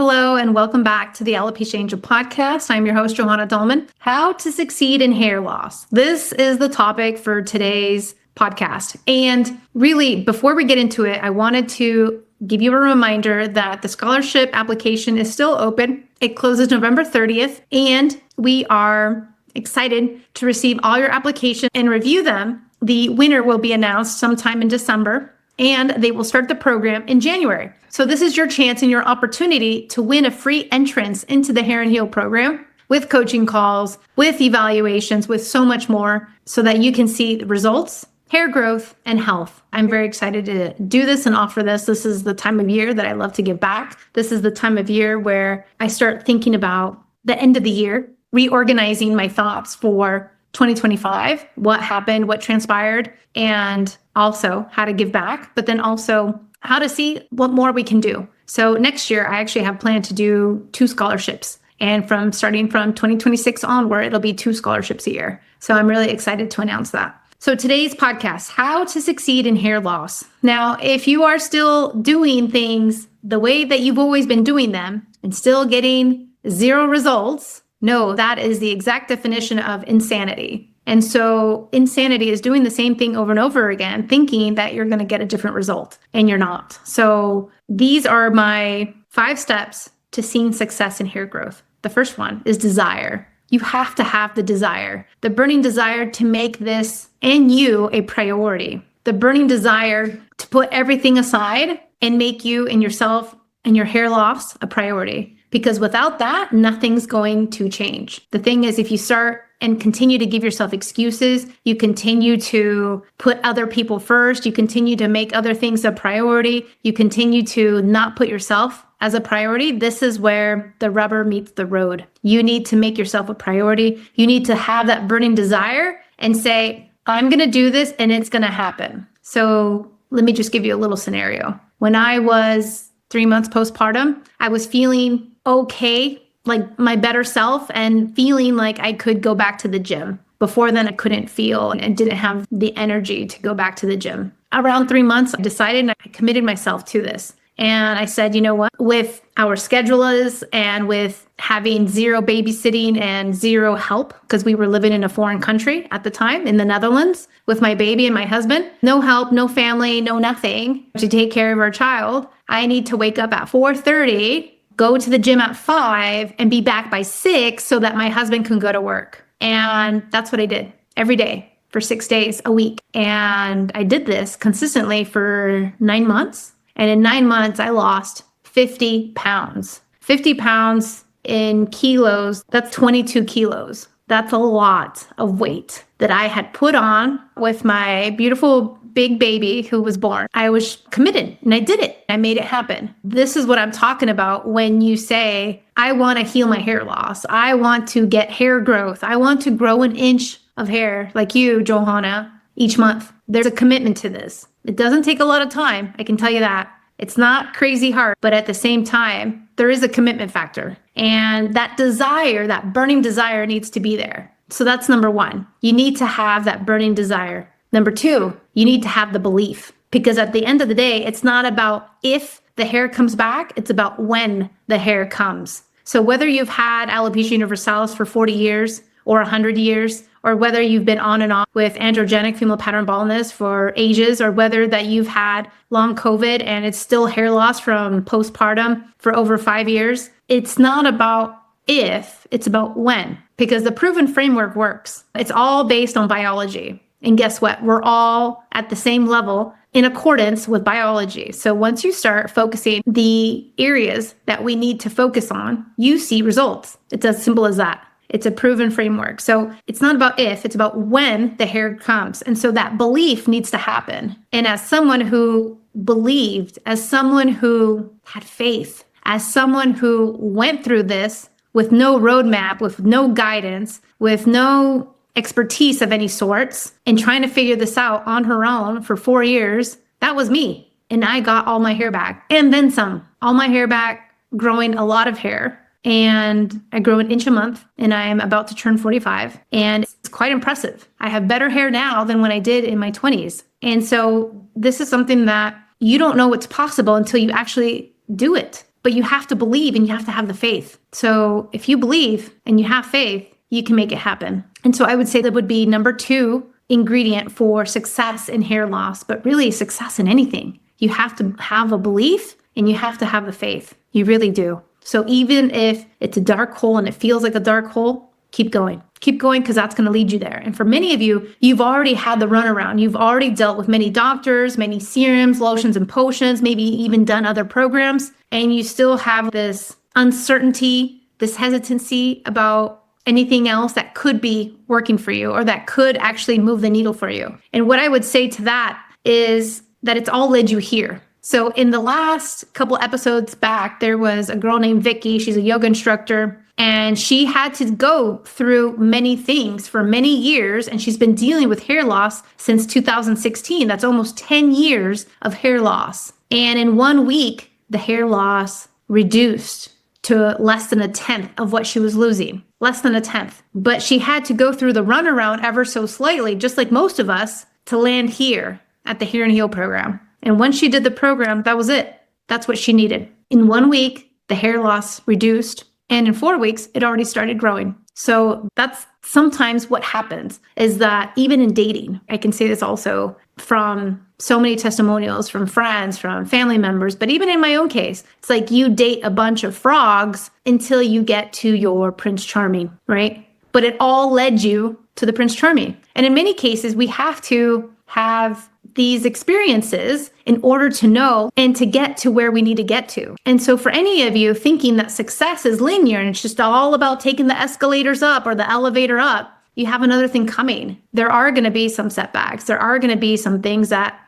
Hello, and welcome back to the Alopecia Angel podcast. I'm your host, Johanna Dahlman. How to succeed in hair loss. This is the topic for today's podcast. And really, before we get into it, I wanted to give you a reminder that the scholarship application is still open. It closes November 30th, and we are excited to receive all your applications and review them. The winner will be announced sometime in December, and they will start the program in January. So this is your chance and your opportunity to win a free entrance into the Hair and Heal program with coaching calls, with evaluations, with so much more, so that you can see the results, hair growth, and health. I'm very excited to do this and offer this. This is the time of year that I love to give back. This is the time of year where I start thinking about the end of the year, reorganizing my thoughts for 2025, what happened, what transpired, and also how to give back, but then also how to see what more we can do. So next year, I actually have planned to do 2 scholarships. And starting from 2026 onward, it'll be 2 scholarships a year. So I'm really excited to announce that. So today's podcast, how to succeed in hair loss. Now, if you are still doing things the way that you've always been doing them and still getting 0 results, no, that is the exact definition of insanity. And so insanity is doing the same thing over and over again, thinking that you're going to get a different result, and you're not. So these are my 5 steps to seeing success in hair growth. The first one is desire. You have to have the desire, the burning desire to make this and you a priority, the burning desire to put everything aside and make you and yourself and your hair loss a priority. Because without that, nothing's going to change. The thing is, if you start and continue to give yourself excuses, you continue to put other people first, you continue to make other things a priority, you continue to not put yourself as a priority, this is where the rubber meets the road. You need to make yourself a priority. You need to have that burning desire and say, I'm going to do this and it's going to happen. So let me just give you a little scenario. When I was 3 months postpartum, I was feeling okay, like my better self, and feeling like I could go back to the gym. Before then, I couldn't feel and didn't have the energy to go back to the gym. Around 3 months, I decided and I committed myself to this. And I said, you know what, with our schedulers and with having 0 babysitting and 0 help, because we were living in a foreign country at the time in the Netherlands with my baby and my husband, no help, no family, no nothing to take care of our child. I need to wake up at 4:30, go to the gym at 5, and be back by 6 so that my husband can go to work. And that's what I did every day for 6 days a week. And I did this consistently for 9 months. And in 9 months, I lost 50 pounds. 50 pounds in kilos, that's 22 kilos. That's a lot of weight that I had put on with my beautiful big baby who was born. I was committed and I did it. I made it happen. This is what I'm talking about when you say, I want to heal my hair loss. I want to get hair growth. I want to grow an inch of hair like you, Johanna, each month. There's a commitment to this. It doesn't take a lot of time. I can tell you that. It's not crazy hard, but at the same time, there is a commitment factor. And that desire, that burning desire needs to be there. So that's number 1. You need to have that burning desire. Number 2, you need to have the belief, because at the end of the day, it's not about if the hair comes back, it's about when the hair comes. So whether you've had alopecia universalis for 40 years or 100 years, or whether you've been on and off with androgenic female pattern baldness for ages, or whether that you've had long COVID and it's still hair loss from postpartum for over 5 years, it's not about if, it's about when, because the proven framework works. It's all based on biology. And guess what? We're all at the same level in accordance with biology. So once you start focusing the areas that we need to focus on, you see results. It's as simple as that. It's a proven framework. So it's not about if, it's about when the hair comes. And so that belief needs to happen. And as someone who believed, as someone who had faith, as someone who went through this with no roadmap, with no guidance, with no expertise of any sorts, and trying to figure this out on her own for 4 years, that was me. And I got all my hair back and then some, all my hair back, growing a lot of hair. And I grow an inch a month, and I'm about to turn 45. And it's quite impressive. I have better hair now than when I did in my 20s. And so this is something that you don't know what's possible until you actually do it. but you have to believe and you have to have the faith. So if you believe and you have faith, you can make it happen. And so I would say that would be number 2 ingredient for success in hair loss, but really success in anything. You have to have a belief and you have to have the faith. You really do. So even if it's a dark hole and it feels like a dark hole, keep going. Keep going, because that's going to lead you there. And for many of you, you've already had the runaround. You've already dealt with many doctors, many serums, lotions, and potions, maybe even done other programs. And you still have this uncertainty, this hesitancy about anything else that could be working for you or that could actually move the needle for you. And what I would say to that is that it's all led you here. So in the last couple episodes back, there was a girl named Vicky. She's a yoga instructor, and she had to go through many things for many years. And she's been dealing with hair loss since 2016. That's almost 10 years of hair loss. And in 1 week, the hair loss reduced to less than 1/10 of what she was losing. Less than 1/10. But she had to go through the runaround ever so slightly, just like most of us, to land here at the Hear and Heal program. And when she did the program, that was it. That's what she needed. In 1 week, the hair loss reduced. And in 4 weeks, it already started growing. So that's sometimes what happens, is that even in dating, I can say this also from so many testimonials from friends, from family members, but even in my own case, it's like you date a bunch of frogs until you get to your Prince Charming, right? But it all led you to the Prince Charming. And in many cases, we have to have these experiences in order to know and to get to where we need to get to. And so for any of you thinking that success is linear and it's just all about taking the escalators up or the elevator up, you have another thing coming. There are going to be some setbacks. There are going to be some things that,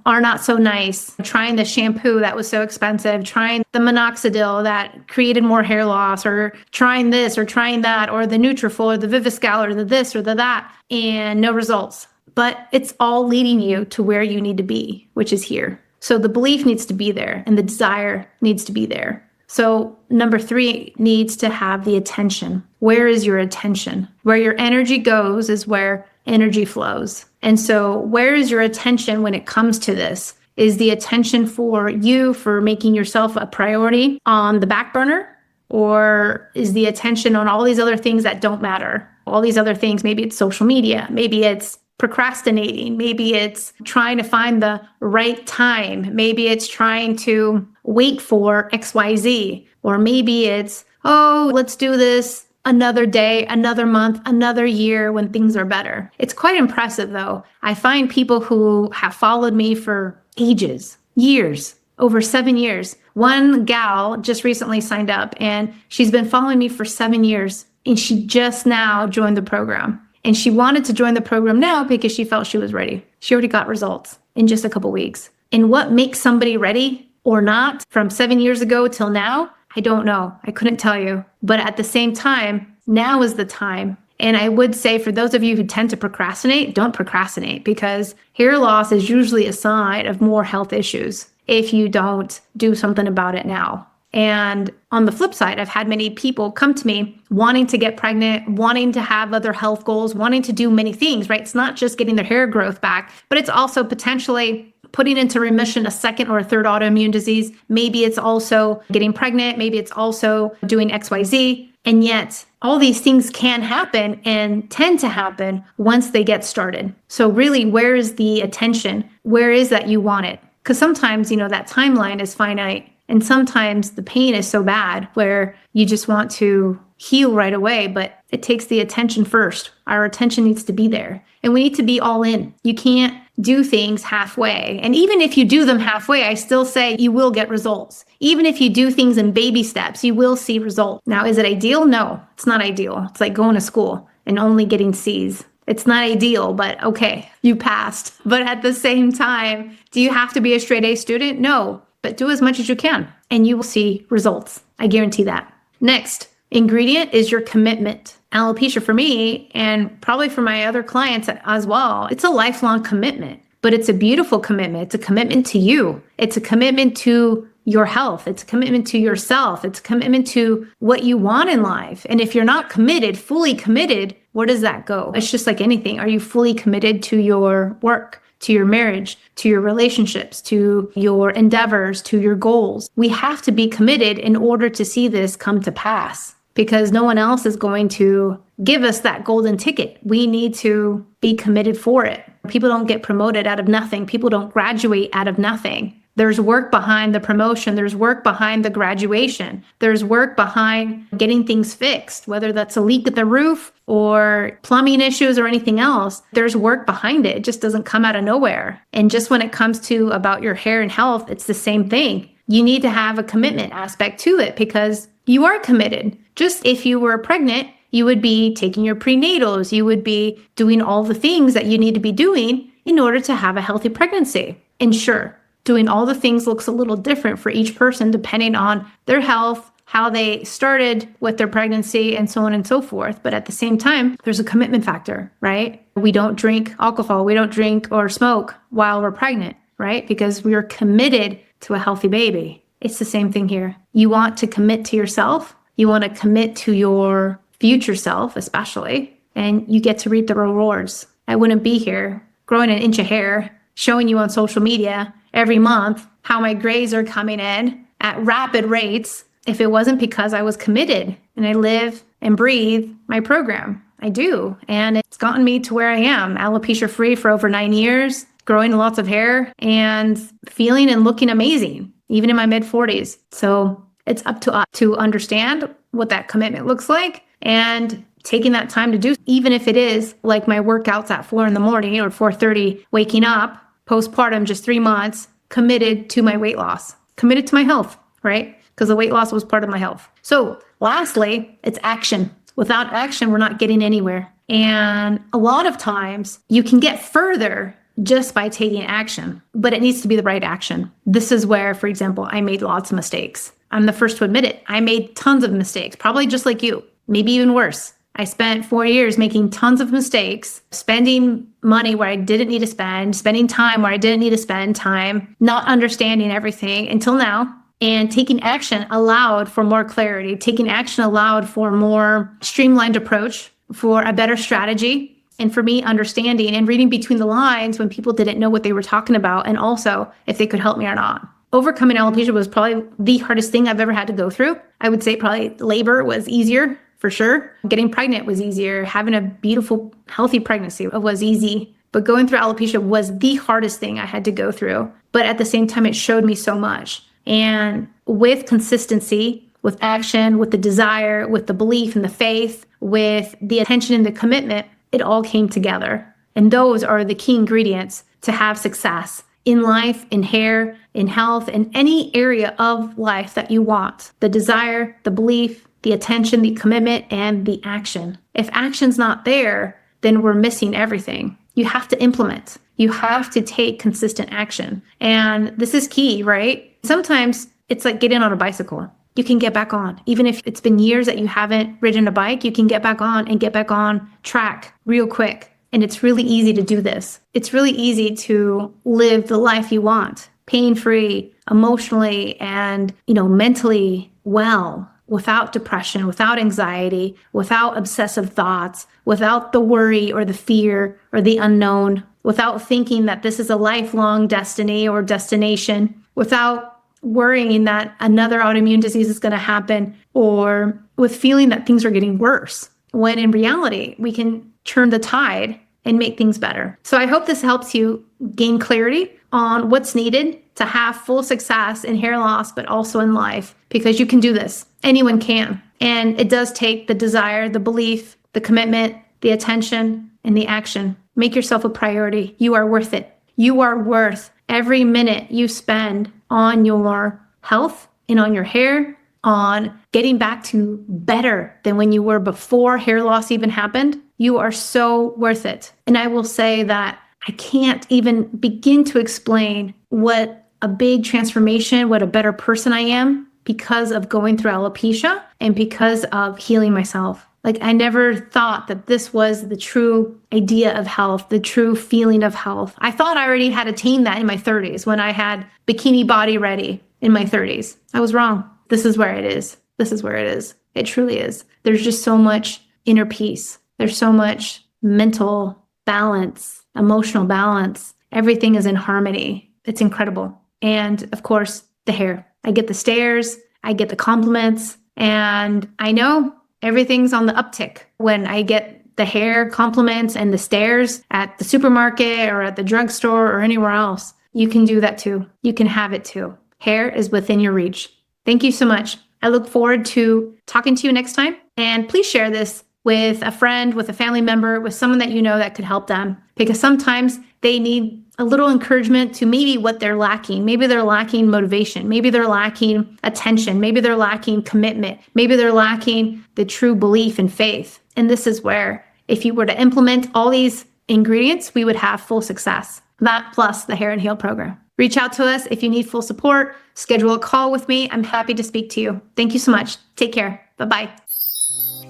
are not so nice. Trying the shampoo that was so expensive, trying the minoxidil that created more hair loss, or trying this or trying that, or the Nutrafol or the Viviscal or the this or the that, and no results. But it's all leading you to where you need to be, which is here. So the belief needs to be there and the desire needs to be there. So number 3 needs to have the attention. Where is your attention? Where your energy goes is where energy flows. And so where is your attention when it comes to this? Is the attention for you, for making yourself a priority on the back burner? Or is the attention on all these other things that don't matter? All these other things, maybe it's social media, maybe it's procrastinating, maybe it's trying to find the right time, maybe it's trying to wait for XYZ, or maybe it's, let's do this another day, another month, another year when things are better. It's quite impressive though. I find people who have followed me for ages, years, over 7 years. One gal just recently signed up and she's been following me for 7 years, and she just now joined the program. And she wanted to join the program now because she felt she was ready. She already got results in just a couple weeks. And what makes somebody ready or not from 7 years ago till now, I don't know. I couldn't tell you. But at the same time, now is the time. And I would say for those of you who tend to procrastinate, don't procrastinate, because hair loss is usually a sign of more health issues if you don't do something about it now. And on the flip side, I've had many people come to me wanting to get pregnant, wanting to have other health goals, wanting to do many things, right? It's not just getting their hair growth back, but it's also potentially putting into remission a second or a third autoimmune disease. Maybe it's also getting pregnant. Maybe it's also doing XYZ. And yet all these things can happen and tend to happen once they get started. So really, where is the attention? Where is that you want it? Because sometimes, that timeline is finite. And sometimes the pain is so bad where you just want to heal right away, but it takes the attention first. Our attention needs to be there, and we need to be all in. You can't do things halfway. And even if you do them halfway, I still say you will get results. Even if you do things in baby steps, you will see results. Now, is it ideal? No, it's not ideal. It's like going to school and only getting C's. It's not ideal, but okay, you passed. But at the same time, do you have to be a straight A student? No. But do as much as you can and you will see results. I guarantee that. Next ingredient is your commitment. Alopecia for me, and probably for my other clients as well, it's a lifelong commitment, but it's a beautiful commitment. It's a commitment to you. It's a commitment to your health. It's a commitment to yourself. It's a commitment to what you want in life. And if you're not committed, fully committed, where does that go? It's just like anything. Are you fully committed to your work, to your marriage, to your relationships, to your endeavors, to your goals. We have to be committed in order to see this come to pass, because no one else is going to give us that golden ticket. We need to be committed for it. People don't get promoted out of nothing. People don't graduate out of nothing. There's work behind the promotion. There's work behind the graduation. There's work behind getting things fixed, whether that's a leak at the roof or plumbing issues or anything else. There's work behind it. It just doesn't come out of nowhere. And just when it comes to about your hair and health, it's the same thing. You need to have a commitment aspect to it because you are committed. Just if you were pregnant, you would be taking your prenatals. You would be doing all the things that you need to be doing in order to have a healthy pregnancy. And sure, doing all the things looks a little different for each person depending on their health, how they started with their pregnancy, and so on and so forth. But at the same time, there's a commitment factor, right? We don't drink alcohol. We don't drink or smoke while we're pregnant, right? Because we are committed to a healthy baby. It's the same thing here. You want to commit to yourself. You want to commit to your future self, especially, and you get to reap the rewards. I wouldn't be here growing an inch of hair, showing you on social media every month how my grays are coming in at rapid rates if it wasn't because I was committed and I live and breathe my program. I do. And it's gotten me to where I am, alopecia free for over 9 years, growing lots of hair and feeling and looking amazing, even in my mid 40s. So it's up to us to understand what that commitment looks like and taking that time to do, even if it is like my workouts at 4 in the morning or 4:30, waking up, postpartum, just 3 months, committed to my weight loss, committed to my health, right? Because the weight loss was part of my health. So lastly, it's action. Without action, we're not getting anywhere. And a lot of times you can get further just by taking action, but it needs to be the right action. This is where, for example, I made lots of mistakes. I'm the first to admit it. I made tons of mistakes, probably just like you, maybe even worse. I spent 4 years making tons of mistakes, spending money where I didn't need to spend, spending time where I didn't need to spend time, not understanding everything until now. And taking action allowed for more clarity. Taking action allowed for more streamlined approach, for a better strategy, and for me understanding and reading between the lines when people didn't know what they were talking about, and also if they could help me or not. Overcoming alopecia was probably the hardest thing I've ever had to go through. I would say probably labor was easier. For sure. Getting pregnant was easier. Having a beautiful, healthy pregnancy was easy. But going through alopecia was the hardest thing I had to go through. But at the same time, it showed me so much. And with consistency, with action, with the desire, with the belief and the faith, with the attention and the commitment, it all came together. And those are the key ingredients to have success in life, in hair, in health, in any area of life that you want. The desire, the belief, the attention, the commitment, and the action. If action's not there, then we're missing everything. You have to implement. You have to take consistent action. And this is key, right? Sometimes it's like getting on a bicycle. You can get back on. Even if it's been years that you haven't ridden a bike, you can get back on and get back on track real quick. And it's really easy to do this. It's really easy to live the life you want, pain-free, emotionally, and, mentally well, without depression, without anxiety, without obsessive thoughts, without the worry or the fear or the unknown, without thinking that this is a lifelong destiny or destination, without worrying that another autoimmune disease is going to happen, or with feeling that things are getting worse, when in reality, we can turn the tide and make things better. So I hope this helps you gain clarity on what's needed to have full success in hair loss, but also in life, because you can do this. Anyone can. And it does take the desire, the belief, the commitment, the attention, and the action. Make yourself a priority. You are worth it. You are worth every minute you spend on your health and on your hair, on getting back to better than when you were before hair loss even happened. You are so worth it. And I will say that I can't even begin to explain what a big transformation, what a better person I am because of going through alopecia and because of healing myself. Like, I never thought that this was the true idea of health, the true feeling of health. I thought I already had attained that in my 30s when I had bikini body ready in my 30s. I was wrong. This is where it is. This is where it is. It truly is. There's just so much inner peace. There's so much mental balance, emotional balance, everything is in harmony. It's incredible. And of course, the hair. I get the stares, I get the compliments, and I know everything's on the uptick when I get the hair compliments and the stares at the supermarket or at the drugstore or anywhere else. You can do that too. You can have it too. Hair is within your reach. Thank you so much. I look forward to talking to you next time. And please share this with a friend, with a family member, with someone that you know that could help them. Because sometimes they need a little encouragement to maybe what they're lacking. Maybe they're lacking motivation. Maybe they're lacking attention. Maybe they're lacking commitment. Maybe they're lacking the true belief and faith. And this is where, if you were to implement all these ingredients, we would have full success. That plus the Hair and Heal program. Reach out to us if you need full support. Schedule a call with me. I'm happy to speak to you. Thank you so much. Take care. Bye-bye.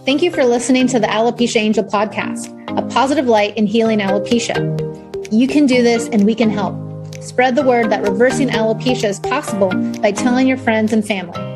Thank you for listening to the Alopecia Angel podcast, a positive light in healing alopecia. You can do this and we can help. Spread the word that reversing alopecia is possible by telling your friends and family.